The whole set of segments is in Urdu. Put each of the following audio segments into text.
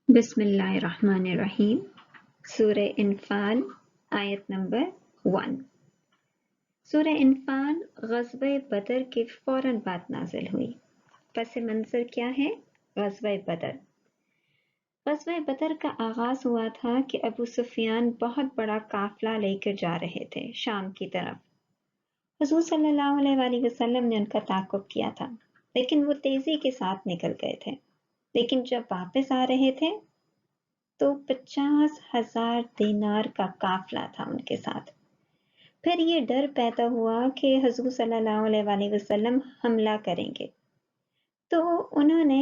بسم اللہ الرحمن الرحیم۔ سورہ انفال آیت نمبر 1۔ سورہ انفال غزوہ بدر کے فوراً بعد نازل ہوئی۔ پس منظر کیا ہے؟ غزوہ بدر۔ غزوہ بدر کا آغاز ہوا تھا کہ ابو سفیان بہت بڑا قافلہ لے کر جا رہے تھے شام کی طرف۔ حضور صلی اللہ علیہ وآلہ وسلم نے ان کا تعاقب کیا تھا، لیکن وہ تیزی کے ساتھ نکل گئے تھے۔ لیکن جب واپس آ رہے تھے تو 50,000 دینار کا قافلہ تھا ان کے ساتھ۔ پھر یہ ڈر پیدا ہوا کہ حضور صلی اللہ علیہ وآلہ وسلم حملہ کریں گے، تو انہوں نے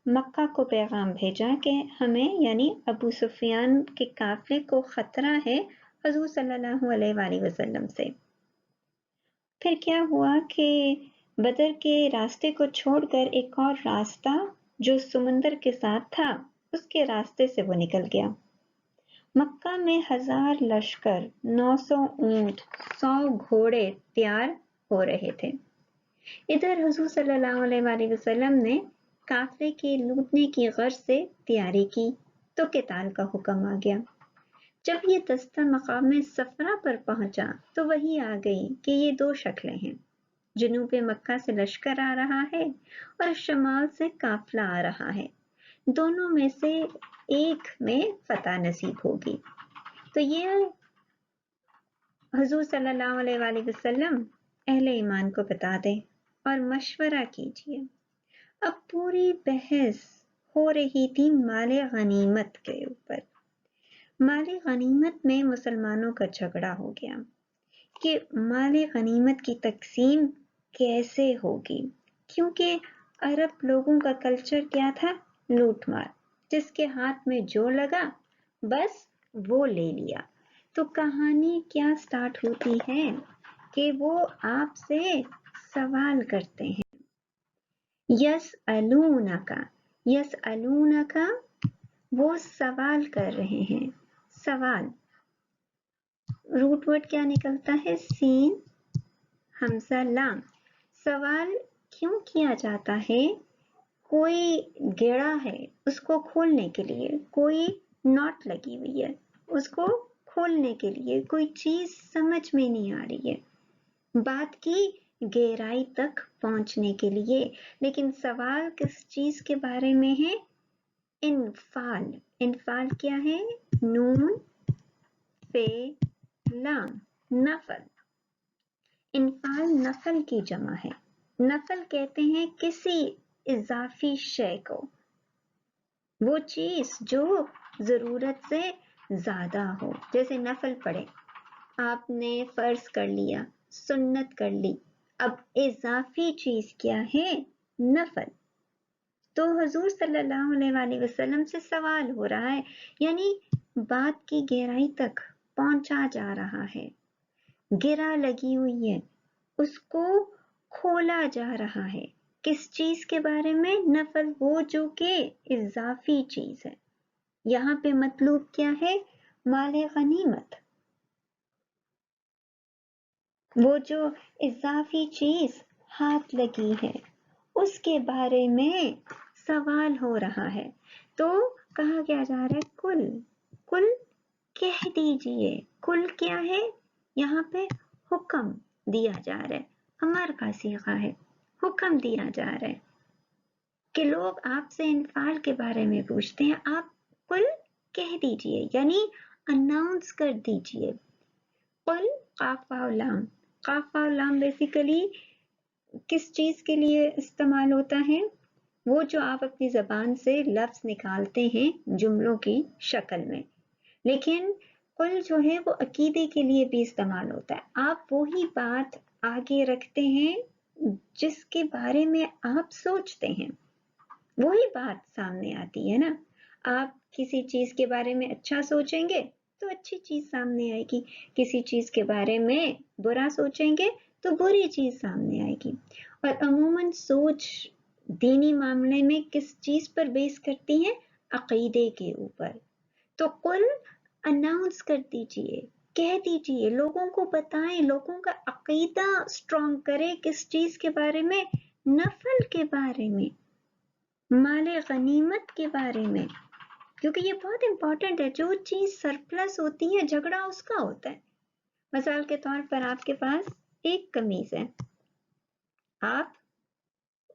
مکہ کو پیغام بھیجا کہ ہمیں یعنی ابو سفیان کے قافلے کو خطرہ ہے حضور صلی اللہ علیہ وآلہ وسلم سے۔ پھر کیا ہوا کہ بدر کے راستے کو چھوڑ کر ایک اور راستہ جو سمندر کے ساتھ تھا اس کے راستے سے وہ نکل گیا۔ مکہ میں 1000 لشکر، 900 اونٹ، 100 گھوڑے تیار ہو رہے تھے۔ ادھر حضور صلی اللہ علیہ وآلہ وسلم نے قافلے کے لوٹنے کی غرض سے تیاری کی تو قتال کا حکم آ گیا۔ جب یہ دستہ مقام صفرا پر پہنچا تو وہی آ گئی کہ یہ دو شکلیں ہیں، جنوب مکہ سے لشکر آ رہا ہے اور شمال سے قافلہ آ رہا ہے، دونوں میں سے ایک میں فتح نصیب ہوگی۔ تو یہ حضور صلی اللہ علیہ وآلہ وسلم اہل ایمان کو بتا دیں اور مشورہ کیجیے۔ اب پوری بحث ہو رہی تھی مال غنیمت کے اوپر۔ مال غنیمت میں مسلمانوں کا جھگڑا ہو گیا کہ مال غنیمت کی تقسیم کیسے ہوگی، کیونکہ عرب لوگوں کا کلچر کیا تھا؟ لوٹ مار، جس کے ہاتھ میں جو لگا بس وہ لے لیا۔ تو کہانی کیا سٹارٹ ہوتی ہے کہ وہ آپ سے سوال کرتے ہیں، یسألونکا، یسألونکا، وہ سوال کر رہے ہیں۔ سوال روٹ ورڈ کیا نکلتا ہے؟ سین حمزہ لام۔ سوال کیوں کیا جاتا ہے؟ کوئی گیڑا ہے اس کو کھولنے کے لیے، کوئی ناٹ لگی ہوئی ہے اس کو کھولنے کے لیے، کوئی چیز سمجھ میں نہیں آ رہی ہے بات کی گہرائی تک پہنچنے کے لیے۔ لیکن سوال کس چیز کے بارے میں ہے؟ انفال۔ انفال کیا ہے؟ نون فے لام، نفل۔ انفال نفل کی جمع ہے۔ نفل کہتے ہیں کسی اضافی شے کو، وہ چیز جو ضرورت سے زیادہ ہو، جیسے نفل پڑھے، آپ نے فرض کر لیا، سنت کر لی، اب اضافی چیز کیا ہے؟ نفل۔ تو حضور صلی اللہ علیہ وآلہ وسلم سے سوال ہو رہا ہے، یعنی بات کی گہرائی تک پہنچا جا رہا ہے، گرہ لگی ہوئی ہے، اس کو کھولا جا رہا ہے۔ کس چیز کے بارے میں؟ نفل، وہ جو کہ اضافی چیز ہے۔ یہاں پہ مطلوب کیا ہے؟ مال غنیمت، وہ جو اضافی چیز ہاتھ لگی ہے اس کے بارے میں سوال ہو رہا ہے۔ تو کہا کیا جا رہا ہے؟ کل، کل کہہ دیجئے۔ کل کیا ہے؟ یہاں پہ حکم دیا جا رہا ہے، امر کا صیغہ ہے، حکم دیا جا رہا ہے کہ لوگ آپ سے انفال کے بارے میں پوچھتے ہیں، آپ کل کہہ دیجئے، یعنی اناؤنس کر دیجئے۔ قل قاف واو لام، قاف واو لام بیسیکلی کس چیز کے لیے استعمال ہوتا ہے؟ وہ جو آپ اپنی زبان سے لفظ نکالتے ہیں جملوں کی شکل میں، لیکن قل جو ہے وہ عقیدے کے لیے بھی استعمال ہوتا ہے۔ آپ وہی بات آگے رکھتے ہیں جس کے بارے میں آپ سوچتے ہیں، وہی بات سامنے آتی ہے نا۔ آپ کسی چیز کے بارے میں اچھا سوچیں گے تو اچھی چیز سامنے آئے گی، کسی چیز کے بارے میں برا سوچیں گے تو بری چیز سامنے آئے گی۔ اور عموماً سوچ دینی معاملے میں کس چیز پر بیس کرتی ہیں؟ عقیدے کے اوپر۔ تو قل اناؤنس کر دیجئے، کہہ دیجئے، لوگوں کو بتائیں، لوگوں کا عقیدہ اسٹرانگ کرے، کس چیز کے بارے میں؟ نفل کے بارے میں، مال غنیمت کے بارے میں۔ کیونکہ یہ بہت امپورٹنٹ ہے. جو چیز سرپلس ہوتی ہے جھگڑا اس کا ہوتا ہے. مثال کے طور پر آپ کے پاس ایک قمیض ہے, آپ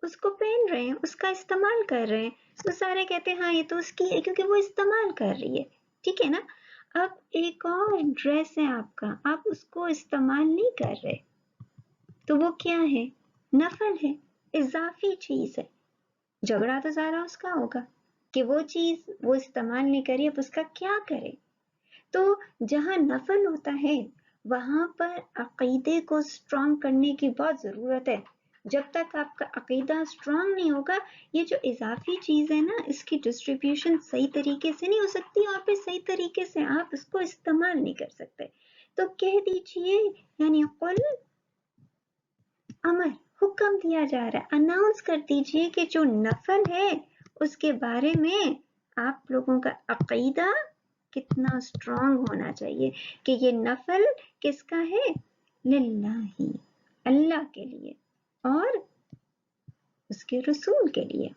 اس کو پہن رہے ہیں, اس کا استعمال کر رہے ہیں, تو سارے کہتے ہیں ہاں یہ تو اس کی ہے کیونکہ وہ استعمال کر رہی ہے, ٹھیک ہے نا. اب ایک اور ڈریس ہے آپ کا, آپ اس کو استعمال نہیں کر رہے, تو وہ کیا ہے؟ نفل ہے, اضافی چیز ہے. جھگڑا تو سارا اس کا ہوگا کہ وہ چیز وہ استعمال نہیں کری, اب اس کا کیا کرے. تو جہاں نفل ہوتا ہے وہاں پر عقیدے کو اسٹرانگ کرنے کی بہت ضرورت ہے. جب تک آپ کا عقیدہ اسٹرانگ نہیں ہوگا, یہ جو اضافی چیز ہے نا, اس کی ڈسٹریبیوشن صحیح طریقے سے نہیں ہو سکتی اور پھر صحیح طریقے سے آپ اس کو استعمال نہیں کر سکتے. تو کہہ دیجئے, یعنی قل امر, حکم دیا جا رہا ہے, اناؤنس کر دیجئے کہ جو نفل ہے اس کے بارے میں آپ لوگوں کا عقیدہ کتنا اسٹرانگ ہونا چاہیے کہ یہ نفل کس کا ہے؟ للہ, اللہ کے لیے اور اس کے رسول کے لیے.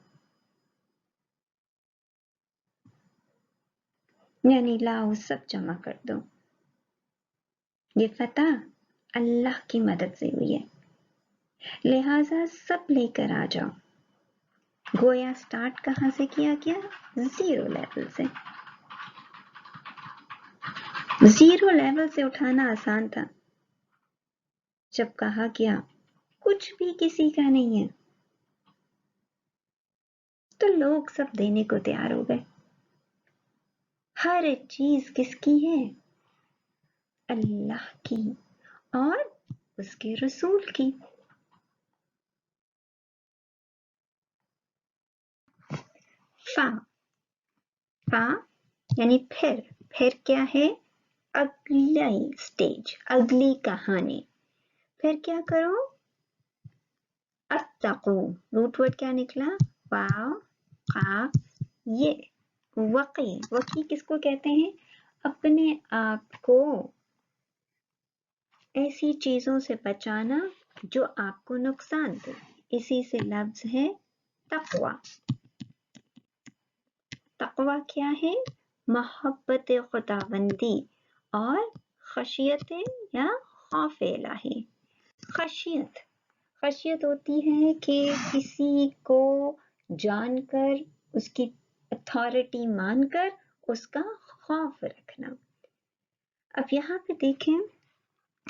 یعنی لاؤ سب جمع کر دو, یہ فتح اللہ کی مدد سے ہوئی ہے, لہٰذا سب لے کر آ جاؤ. گویا سٹارٹ کہاں سے کیا گیا؟ زیرو لیول سے. زیرو لیول سے اٹھانا آسان تھا. جب کہا گیا کچھ بھی کسی کا نہیں ہے, تو لوگ سب دینے کو تیار ہو گئے. ہر ایک چیز کس کی ہے؟ اللہ کی اور اس کے رسول کی. فا یعنی پھر کیا ہے؟ اگلی سٹیج, اگلی کہانی. پھر کیا کرو؟ اتقو, روٹ ورڈ کیا نکلا؟ واو قاف یہ. وقی کس کو کہتے ہیں؟ اپنے آپ کو ایسی چیزوں سے بچانا جو آپ کو نقصان دے. اسی سے لفظ ہے تقوی. تقوی کیا ہے؟ محبت خداوندی اور خشیت یا خوف الہی. خشیت ہوتی ہے کہ کسی کو جان کر, اس کی اتھارٹی مان کر اس کا خوف رکھنا. اب یہاں پہ دیکھیں,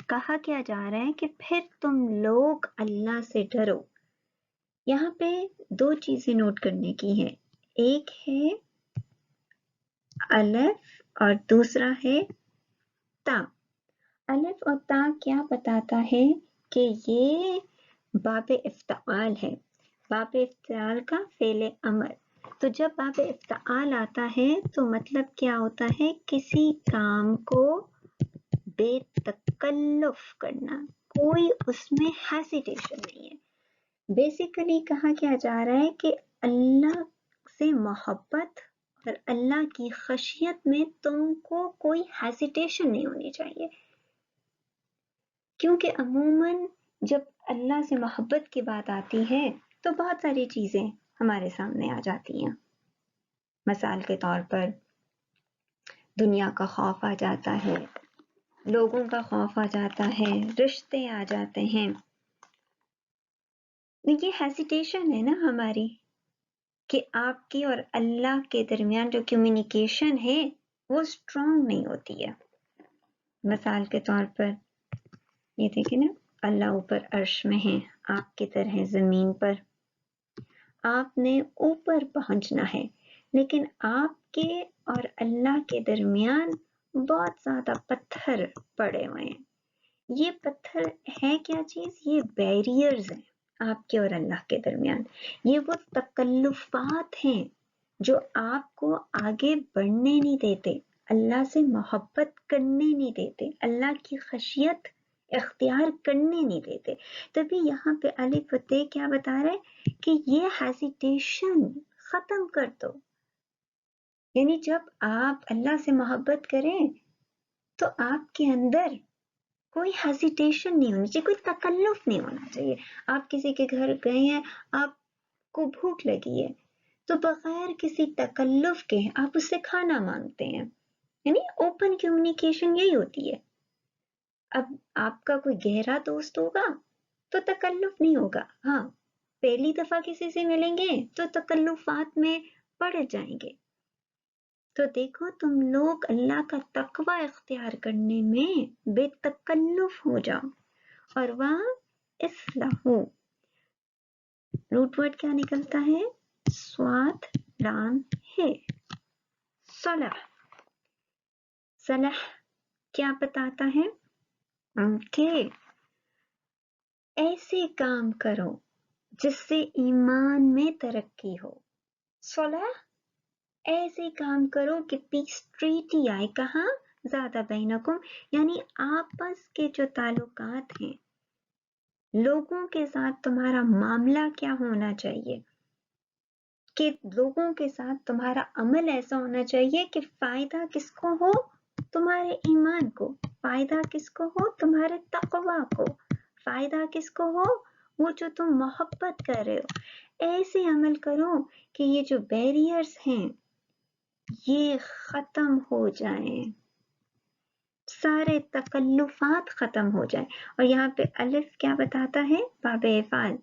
کہا کیا جا رہا ہے کہ پھر تم لوگ اللہ سے ڈرو. یہاں پہ دو چیزیں نوٹ کرنے کی ہیں, ایک ہے الف اور دوسرا ہے تا. الف اور تا کیا بتاتا ہے کہ یہ باب افتعال ہے, باب افتعال کا فعل امر. تو جب باب افتعال آتا ہے تو مطلب کیا ہوتا ہے؟ کسی کام کو بے تکلف کرنا, کوئی اس میں ہیسیٹیشن نہیں ہے. بیسیکلی کہا کیا جا رہا ہے کہ اللہ سے محبت اور اللہ کی خشیت میں تم کو کوئی ہیسیٹیشن نہیں ہونی چاہیے. کیونکہ عموماً جب اللہ سے محبت کی بات آتی ہے تو بہت ساری چیزیں ہمارے سامنے آ جاتی ہیں. مثال کے طور پر دنیا کا خوف آ جاتا ہے, لوگوں کا خوف آ جاتا ہے, رشتے آ جاتے ہیں. یہ ہیسیٹیشن ہے نا ہماری, کہ آپ کی اور اللہ کے درمیان جو کمیونیکیشن ہے وہ اسٹرانگ نہیں ہوتی ہے. مثال کے طور پر یہ دیکھیں نا, اللہ اوپر عرش میں ہے, آپ کی طرح زمین پر. آپ نے اوپر پہنچنا ہے, لیکن آپ کے اور اللہ کے درمیان بہت زیادہ پتھر پڑے ہوئے ہیں. یہ پتھر ہے کیا چیز؟ یہ بیریئرز ہیں آپ کے اور اللہ کے درمیان. یہ وہ تکلفات ہیں جو آپ کو آگے بڑھنے نہیں دیتے, اللہ سے محبت کرنے نہیں دیتے, اللہ کی خشیت اختیار کرنے نہیں دیتے. تبھی یہاں پہ الف و تے کیا بتا رہے کہ یہ ہیسیٹیشن ختم کر دو. یعنی جب آپ اللہ سے محبت کریں تو آپ کے اندر کوئی ہیسیٹیشن نہیں ہونی چاہیے, کوئی تکلف نہیں ہونا چاہیے. آپ کسی کے گھر گئے ہیں, آپ کو بھوک لگی ہے, تو بغیر کسی تکلف کے آپ اس سے کھانا مانگتے ہیں. یعنی اوپن کمیونیکیشن یہی ہوتی ہے. اب آپ کا کوئی گہرا دوست ہوگا تو تکلف نہیں ہوگا. ہاں، پہلی دفعہ کسی سے ملیں گے تو تکلفات میں پڑ جائیں گے. تو دیکھو تم لوگ اللہ کا تقوی اختیار کرنے میں بے تکلف ہو جاؤ. اور وہاں اصلاح روٹ ورڈ کیا نکلتا ہے؟ سواد لام ہے. صلح. صلح کیا بتاتا ہے کہ ایسے کام کرو جس سے ایمان میں ترقی ہو. صلح ایسے کام کرو کہ پیس ٹریٹی آئے. کہاں؟ زیادہ بینکم، یعنی آپس کے جو تعلقات ہیں، لوگوں کے ساتھ تمہارا معاملہ کیا ہونا چاہیے کہ لوگوں کے ساتھ تمہارا عمل ایسا ہونا چاہیے کہ فائدہ کس کو ہو؟ تمہارے ایمان کو. فائدہ کس کو ہو؟ تمہارے تقوی کو. فائدہ کس کو ہو؟ وہ جو تم محبت کر رہے ہو. ایسے عمل کرو کہ یہ جو بیریئرز ہیں یہ ختم ہو جائیں، سارے تکلفات ختم ہو جائیں. اور یہاں پہ الف کیا بتاتا ہے؟ باب افعال،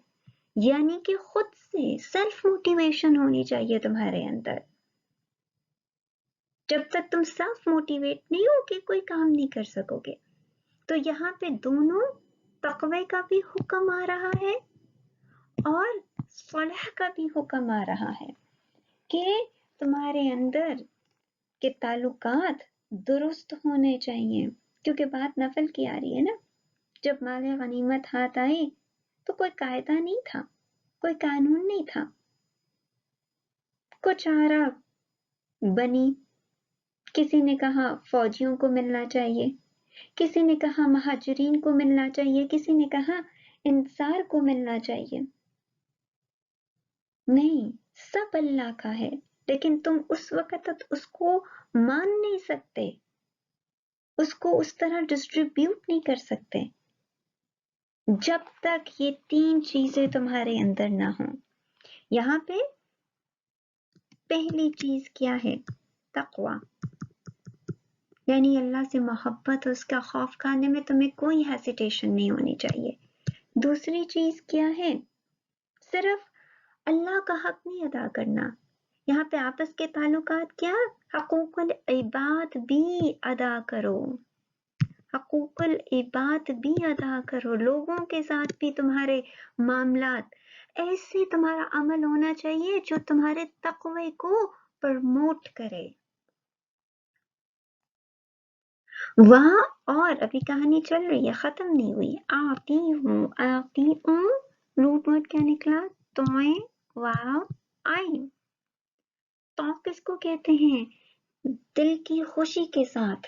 یعنی کہ خود سے سیلف موٹیویشن ہونی چاہیے تمہارے اندر. جب تک تم سیلف موٹیویٹ نہیں ہو کہ کوئی کام نہیں کر سکو گے. تو یہاں پہ دونوں تقوی کا بھی حکم آ رہا ہے اور صلح کا بھی حکم آ رہا ہے کہ تمہارے اندر کے تعلقات درست ہونے چاہیے. کیونکہ بات نفل کی آ رہی ہے نا. جب مال غنیمت ہاتھ آئی تو کوئی قاعدہ نہیں تھا، کوئی قانون نہیں تھا. کچھ آرا بنی. کسی نے کہا فوجیوں کو ملنا چاہیے، کسی نے کہا مہاجرین کو ملنا چاہیے، کسی نے کہا انصار کو ملنا چاہیے. نہیں، سب اللہ کا ہے، لیکن تم اس وقت اس کو مان نہیں سکتے، اس کو اس طرح ڈسٹریبیوٹ نہیں کر سکتے جب تک یہ تین چیزیں تمہارے اندر نہ ہوں. یہاں پہ پہلی چیز کیا ہے؟ تقوی، یعنی اللہ سے محبت، اس کا خوف کھانے میں تمہیں کوئی ہیسیٹیشن نہیں ہونی چاہیے. دوسری چیز کیا ہے؟ صرف اللہ کا حق نہیں ادا کرنا. یہاں پہ آپس کے تعلقات کیا؟ حقوق العباد بھی ادا کرو. حقوق العباد بھی ادا کرو. لوگوں کے ساتھ بھی تمہارے معاملات ایسے تمہارا عمل ہونا چاہیے جو تمہارے تقوی کو پرموٹ کرے. وہاں اور ابھی کہانی چل رہی ہے، ختم نہیں ہوئی. آتی ہوں روٹ ورڈ کیا نکلا؟ توئیں واو آئیں. تو کس کو کہتے ہیں؟ دل کی خوشی کے ساتھ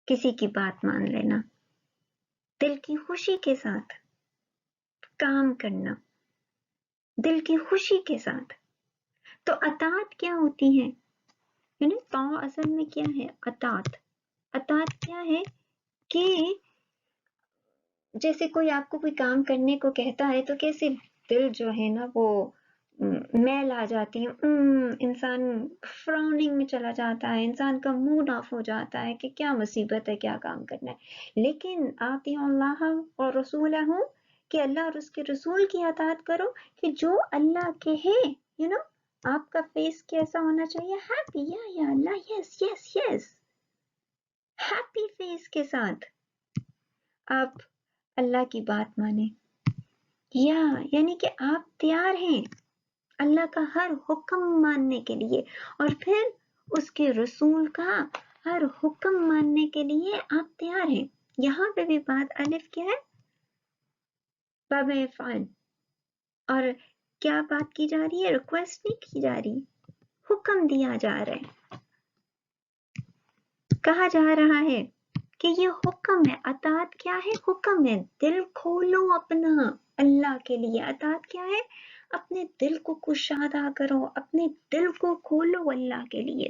کسی کی بات مان لینا، دل کی خوشی کے ساتھ کام کرنا، دل کی خوشی کے ساتھ. تو اطاعت کیا ہوتی ہے؟ یعنی تو اصل میں کیا ہے؟ اطاعت. اطاعت کیا ہے کہ جیسے کوئی آپ کو کوئی کام کرنے کو کہتا ہے تو کیسے دل جو ہے نا وہ میل آ جاتی ہے، انسان فراؤننگ میں چلا جاتا ہے، انسان کا موڈ آف ہو جاتا ہے کہ کیا مصیبت ہے، کیا کام کرنا ہے. لیکن آطیعوا اللہ اور رسولہ، کہ اللہ اور اس کے رسول کی اطاعت کرو، کہ جو اللہ کہے آپ کا فیس کیسا ہونا چاہیے؟ ہیپی. یا اللہ، یس یس یس، ہیپی فیس کے ساتھ آپ اللہ کی بات مانیں. یعنی کہ آپ تیار ہیں اللہ کا ہر حکم ماننے کے لیے، اور پھر اس کے رسول کا ہر حکم ماننے کے لیے آپ تیار ہیں. یہاں پہ بھی بات الف کیا ہے؟ باب افعال. اور کیا بات کی جا رہی ہے؟ ریکویسٹ نہیں کی جا رہی، حکم دیا جا رہا ہے. کہا جا رہا ہے کہ یہ حکم ہے. اطاعت کیا ہے؟ حکم ہے. دل کھولو اپنا اللہ کے لیے. اطاعت کیا ہے؟ اپنے دل کو کشادہ کرو، اپنے دل کو کھولو اللہ کے لیے.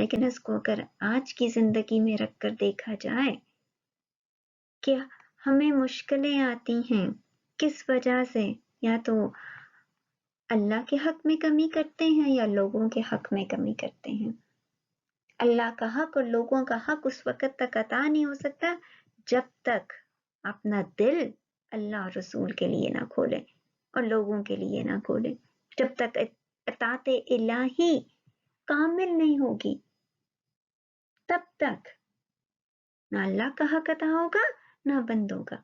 لیکن اس کو اگر آج کی زندگی میں رکھ کر دیکھا جائے کہ ہمیں مشکلیں آتی ہیں کس وجہ سے، یا تو اللہ کے حق میں کمی کرتے ہیں یا لوگوں کے حق میں کمی کرتے ہیں. اللہ کا حق اور لوگوں کا حق اس وقت تک عطا نہیں ہو سکتا جب تک اپنا دل اللہ اور رسول کے لیے نہ کھولے اور لوگوں کے لیے نہ کھولے. جب تک اطاعت الہی کامل نہیں ہوگی تب تک نہ اللہ کا حق ادا ہوگا نہ بندوں کا.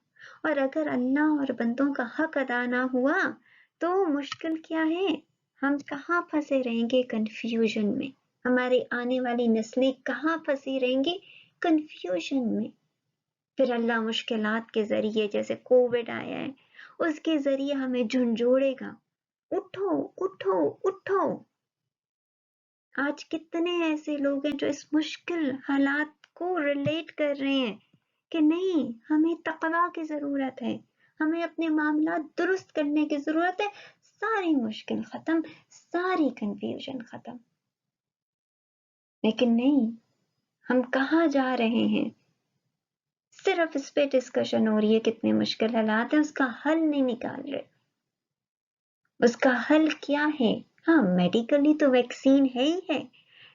اور اگر اللہ اور بندوں کا حق ادا نہ ہوا تو مشکل کیا ہے، ہم کہاں پھنسے رہیں گے؟ کنفیوژن میں. ہماری آنے والی نسلیں کہاں پھنسی رہیں گی؟ کنفیوژن میں. پھر اللہ مشکلات کے ذریعے، جیسے کووڈ آیا ہے، اس کے ذریعے ہمیں جھنجھوڑے گا، اٹھو اٹھو اٹھو. آج کتنے ایسے لوگ ہیں جو اس مشکل حالات کو ریلیٹ کر رہے ہیں کہ نہیں، ہمیں تقویٰ کی ضرورت ہے، ہمیں اپنے معاملات درست کرنے کی ضرورت ہے. ساری مشکل ختم، ساری کنفیوژن ختم. لیکن نہیں، ہم کہاں جا رہے ہیں؟ صرف اس پہ ڈسکشن ہو رہی ہے کتنے مشکل حالات ہیں، اس کا حل نہیں نکال رہے. اس کا حل کیا ہے؟ ہاں، میڈیکلی تو ویکسین ہے ہی ہے،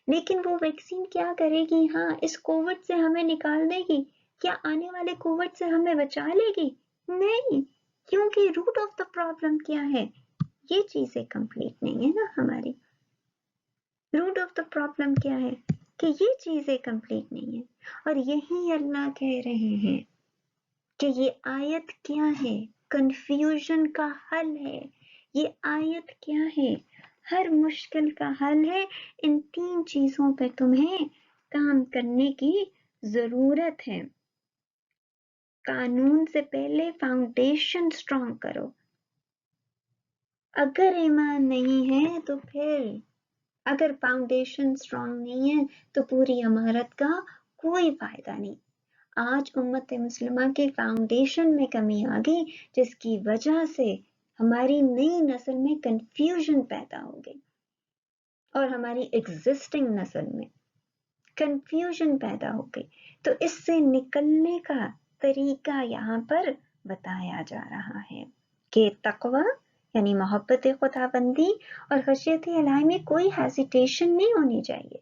لیکن وہ ویکسین کیا کرے گی؟ ہاں، اس کووڈ سے ہمیں نکال دے گی؟ کیا آنے والے کووڈ سے ہمیں بچا لے گی؟ نہیں، کیونکہ روٹ آف دا پرابلم کیا ہے؟ یہ چیزیں کمپلیٹ نہیں ہے نا ہماری. روٹ آف دا پرابلم کیا ہے کہ یہ چیزیں کمپلیٹ نہیں ہے. اور یہی اللہ کہہ رہے ہیں کہ یہ آیت کیا ہے؟ کنفیوژن کا حل ہے. یہ آیت کیا ہے؟ ہر مشکل کا حل ہے. ان 3 چیزوں پہ تمہیں کام کرنے کی ضرورت ہے. قانون سے پہلے فاؤنڈیشن سٹرونگ کرو. اگر ایمان نہیں ہے تو پھر اگر فاؤنڈیشن سٹرونگ نہیں ہے تو پوری عمارت کا کوئی فائدہ نہیں. آج امت مسلمہ کی فاؤنڈیشن میں کمی آ گئی، جس کی وجہ سے ہماری نئی نسل میں کنفیوژن پیدا ہو گئی اور ہماری ایگزسٹنگ نسل میں کنفیوژن پیدا ہو گئی. تو اس سے نکلنے کا طریقہ یہاں پر بتایا جا رہا ہے کہ تقوی یعنی محبت خدا بندی اور خشیت الہی میں کوئی ہیزیٹیشن نہیں ہونی چاہیے.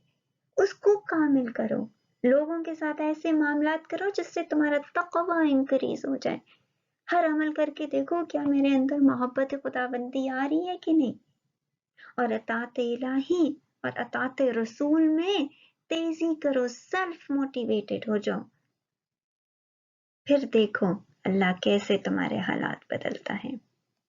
اس کو کامل کرو. لوگوں کے ساتھ ایسے معاملات کرو جس سے تمہارا تقوی انکریز ہو جائے. ہر عمل کر کے دیکھو کیا میرے اندر محبت خدا بندی آ رہی ہے کہ نہیں. اور اطاعت الہی اور اطاعت رسول میں تیزی کرو، سیلف موٹیویٹڈ ہو جاؤ. پھر دیکھو اللہ کیسے تمہارے حالات بدلتا ہے.